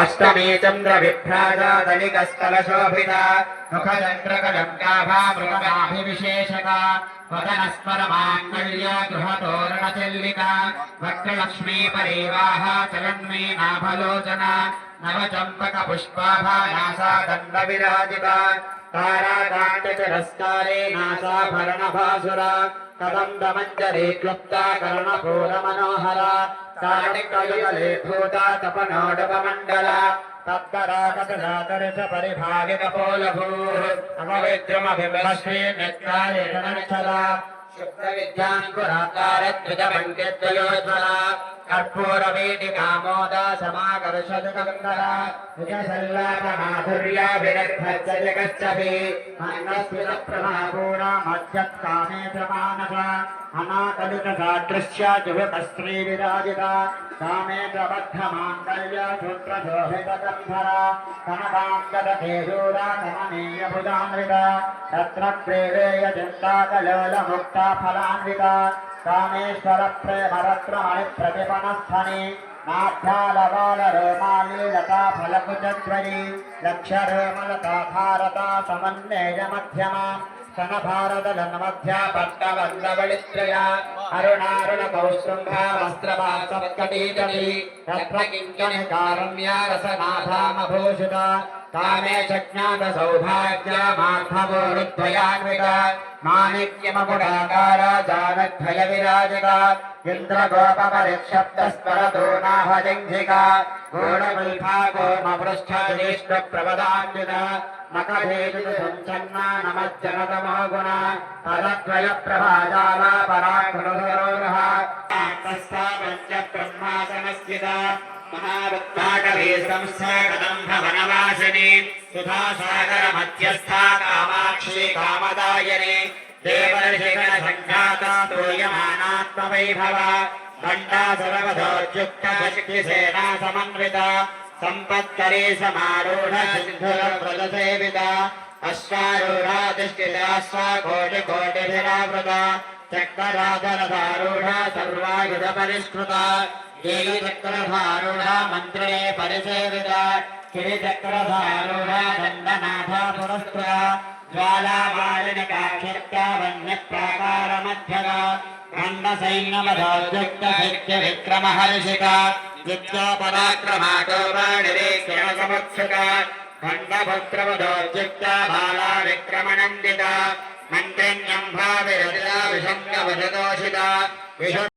अष्टमी चन्द्रविभ्राजादलिकस्थलशोभिता मुखचन्द्रकलङ्काभामृगमाभिविशेषका वदनस्मरमाङ्गल्य गृहतोरणचल्लिका वक्रलक्ष्मी परिवाह चलन्मीनाभलोचना नवचम्पकपुष्पाभा नासादण्डविराजिता ताराकाण्डचरस्कारे नासाभरणभासुरा कदम्बमञ्जरी क्लुप्ता कर्णपूरमनोहरा काणिकयुगले भूता तपनोडपमण्डला तत्परागतदातरिष परिभावितपोलभूः अमविद्रुमभिम्बश्री नेत्रायतनच्छला शुक्लविद्याङ्कुराकारद्विजपङ्क्तिद्वयोज्वला कर्पूरवेदिकामोदा समाकर्षजगन्धरा निजसल्लापमाधुर्या विरग्भज्ज जगच्छभि अन्नस्मितप्रभापूरा मध्यत्कामे प्रमानसा अनाकलितसादृश्या जुहुकश्रीविराजिता कामे प्रबद्धमाङ्गल्या सूत्रशोभितकन्धरा कनकाङ्गदकेशूरा कमनीयभुजान्विता तत्र प्रेवेयचिन्ताकलोलमुक्ता फलान्विता कामेश्वरप्रेमरत्नमणिप्रतिपणस्थनि नाभ्यालबालरोमाली लता फलकुचध्वरी लक्षरोमलता भारता समन्वयमध्यमा स्तनभारतलन्मध्या पट्टवल्लवलित्रया अरुणारुणकौस्तुम्भा वस्त्रवासत्कटीतटी रत्नकिङ्कणिकारम्या रसनाभामभूषिता कामे चज्ञातसौभाग्या माधवोरुद्वयान्विता माणिक्यमकुटाकारा जानद्वयविराजिता इन्द्रगोपपरिक्षप्तस्परतो नाहजङ्घिका गूढमुल्फा गोमपृष्ठज्येष्ठप्रवदान्विता मकभेदितसञ्चन्ना नमज्जनतमो गुणा पदद्वयप्रभाजाला पराकृतसरोरः तस्सा पञ्चब्रह्मासनस्थिता महावत्ताटवे संस्था कदम्भवनवासिनी सुधासागरमध्यस्था कामाक्षी कामदायिनी देवर्षिगणसङ्घाता स्तूयमानात्मवैभवा घण्टा सर्वधोद्युक्ता शक्तिसेना समन्विता सम्पत्करी समारूढ सिन्धुरव्रतसेविता अश्वारूढाधिष्ठिता कोटिकोटिभिरावृता चक्रराजरथारूढा सर्वायुधपरिष्कृता देवीचक्रधारूढा मन्त्रिणे परिसेविता गिरिचक्रधारूढा दण्डनाथा पुरस्कृता ज्वालामालिनिकाक्षिप्ता वन्यप्राकारमध्यगा खण्डसैन्यमधोद्युक्तभिद्यविक्रमहर्षिका नित्योपराक्रमाटोपाणिरेक्षणसमुत्सुका खण्डभद्रवधोद्युक्ता बाला विक्रमनन्दिता मन्त्रिण्यम्भाविरतिला विषङ्गवशदोषिता